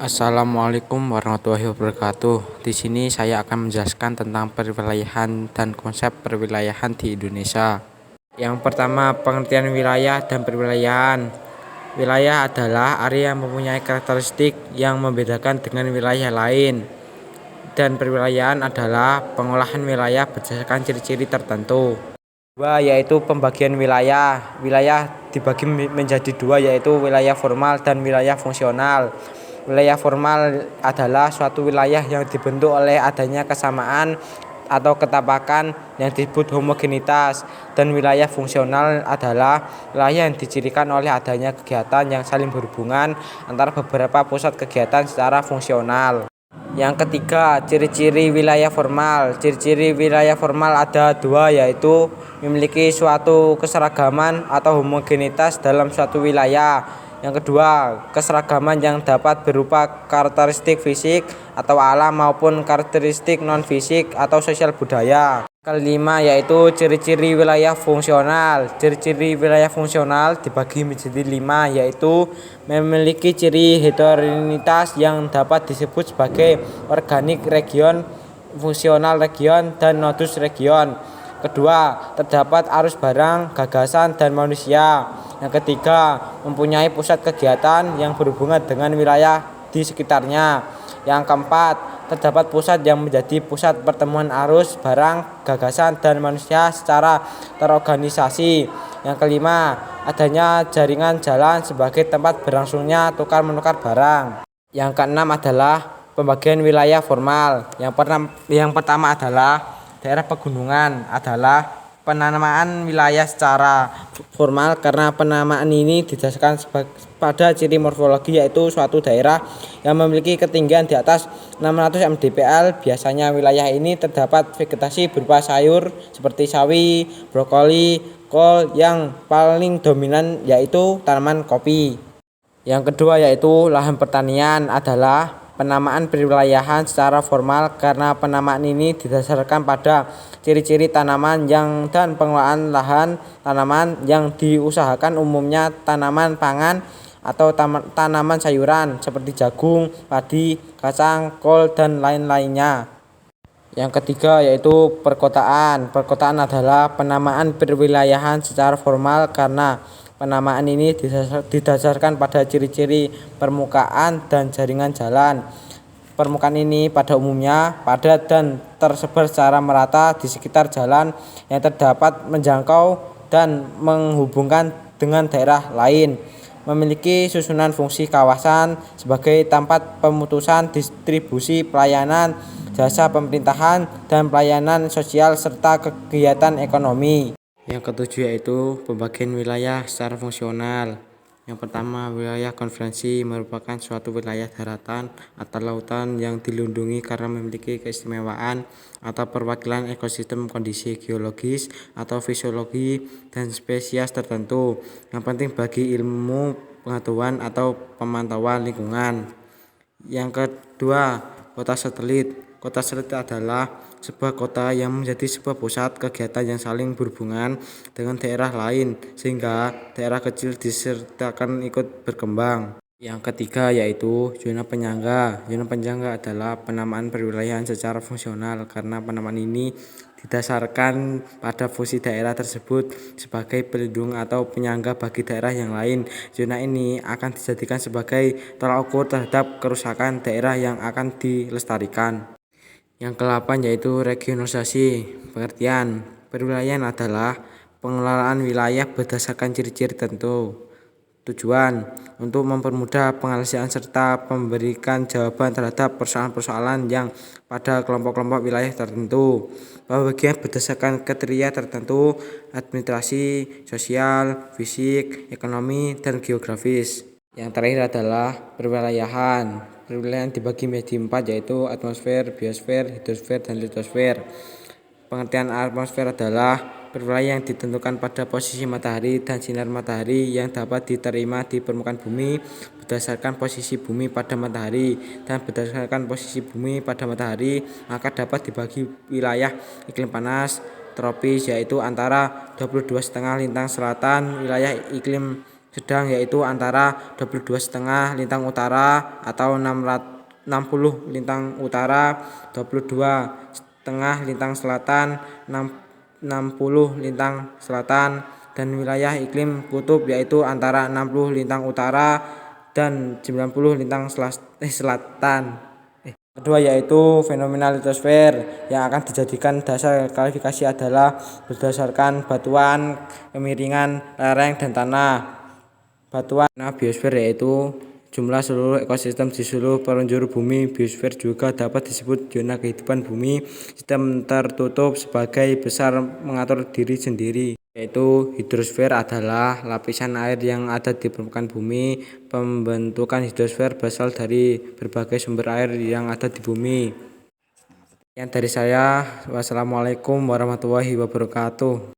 Assalamualaikum warahmatullahi wabarakatuh. Di sini saya akan menjelaskan tentang perwilayahan dan konsep perwilayahan di Indonesia. Yang pertama, pengertian wilayah dan perwilayahan. Wilayah adalah area yang mempunyai karakteristik yang membedakan dengan wilayah lain. Dan perwilayahan adalah pengolahan wilayah berdasarkan ciri-ciri tertentu. Dua, yaitu pembagian wilayah. Wilayah dibagi menjadi dua, yaitu wilayah formal dan wilayah fungsional. Wilayah formal adalah suatu wilayah yang dibentuk oleh adanya kesamaan atau ketapakan yang disebut homogenitas, dan wilayah fungsional adalah wilayah yang dicirikan oleh adanya kegiatan yang saling berhubungan antara beberapa pusat kegiatan secara fungsional. Yang ketiga, ciri-ciri wilayah formal. Ciri-ciri wilayah formal ada dua, yaitu memiliki suatu keseragaman atau homogenitas dalam suatu wilayah. Yang kedua, keseragaman yang dapat berupa karakteristik fisik atau alam maupun karakteristik non-fisik atau sosial budaya. Kelima, yaitu ciri-ciri wilayah fungsional. Ciri-ciri wilayah fungsional dibagi menjadi lima, yaitu memiliki ciri heterogenitas yang dapat disebut sebagai organik region, fungsional region, dan nodus region. Kedua, terdapat arus barang, gagasan, dan manusia. Yang ketiga, mempunyai pusat kegiatan yang berhubungan dengan wilayah di sekitarnya. Yang keempat, terdapat pusat yang menjadi pusat pertemuan arus, barang, gagasan, dan manusia secara terorganisasi. Yang kelima, adanya jaringan jalan sebagai tempat berlangsungnya tukar-menukar barang. Yang keenam adalah pembagian wilayah formal. Yang pertama adalah daerah pegunungan adalah penamaan wilayah secara formal karena penamaan ini didasarkan pada ciri morfologi, yaitu suatu daerah yang memiliki ketinggian di atas 600 mdpl. Biasanya wilayah ini terdapat vegetasi berupa sayur seperti sawi, brokoli, kol, yang paling dominan yaitu tanaman kopi. Yang kedua, yaitu lahan pertanian adalah penamaan perwilayahan secara formal karena penamaan ini didasarkan pada ciri-ciri tanaman dan pengelolaan lahan. Tanaman yang diusahakan umumnya tanaman pangan atau tanaman sayuran seperti jagung, padi, kacang, kol, dan lain-lainnya. Yang ketiga, yaitu perkotaan. Perkotaan adalah penamaan perwilayahan secara formal karena penamaan ini didasarkan pada ciri-ciri permukaan dan jaringan jalan. Permukaan ini pada umumnya padat dan tersebar secara merata di sekitar jalan yang terdapat menjangkau dan menghubungkan dengan daerah lain. Memiliki susunan fungsi kawasan sebagai tempat pemutusan distribusi pelayanan, jasa pemerintahan, dan pelayanan sosial serta kegiatan ekonomi. Yang ketujuh, yaitu pembagian wilayah secara fungsional. Yang pertama, wilayah konvensi merupakan suatu wilayah daratan atau lautan yang dilindungi karena memiliki keistimewaan atau perwakilan ekosistem, kondisi geologis atau fisiologi, dan spesies tertentu yang penting bagi ilmu pengetahuan atau pemantauan lingkungan. Yang kedua, kota satelit. Kota satelit adalah sebuah kota yang menjadi sebuah pusat kegiatan yang saling berhubungan dengan daerah lain sehingga daerah kecil disertakan ikut berkembang. Yang ketiga, yaitu zona penyangga. Zona penyangga adalah penamaan perwilayahan secara fungsional karena penamaan ini didasarkan pada fungsi daerah tersebut sebagai pelindung atau penyangga bagi daerah yang lain. Zona ini akan dijadikan sebagai tolak ukur terhadap kerusakan daerah yang akan dilestarikan. Yang ke-8, yaitu regionalisasi. Pengertian perwilayahan adalah pengelolaan wilayah berdasarkan ciri-ciri tertentu. Tujuan untuk mempermudah pengelesaan serta memberikan jawaban terhadap persoalan-persoalan yang pada kelompok-kelompok wilayah tertentu. Pembagian berdasarkan kriteria tertentu, administrasi, sosial, fisik, ekonomi, dan geografis. Yang terakhir adalah perwilayahan. Perwilayahan dibagi menjadi 4, yaitu atmosfer, biosfer, hidrosfer, dan litosfer. Pengertian atmosfer adalah perwilayahan yang ditentukan pada posisi matahari dan sinar matahari yang dapat diterima di permukaan bumi berdasarkan posisi bumi pada matahari, dan berdasarkan posisi bumi pada matahari maka dapat dibagi wilayah iklim panas tropis, yaitu antara 22,5 lintang selatan, wilayah iklim sedang yaitu antara 22,5 lintang utara atau 60 lintang utara, 22,5 lintang selatan, 60 lintang selatan, dan wilayah iklim kutub yaitu antara 60 lintang utara dan 90 lintang selatan. Kedua yaitu fenomena litosfer yang akan dijadikan dasar klasifikasi adalah berdasarkan batuan, kemiringan lereng dan tanah. Batuan biosfer yaitu jumlah seluruh ekosistem di seluruh penjuru bumi. Biosfer juga dapat disebut zona kehidupan bumi, sistem tertutup sebagai besar mengatur diri sendiri. Yaitu hidrosfer adalah lapisan air yang ada di permukaan bumi. Pembentukan hidrosfer berasal dari berbagai sumber air yang ada di bumi. Yang dari saya, wassalamualaikum warahmatullahi wabarakatuh.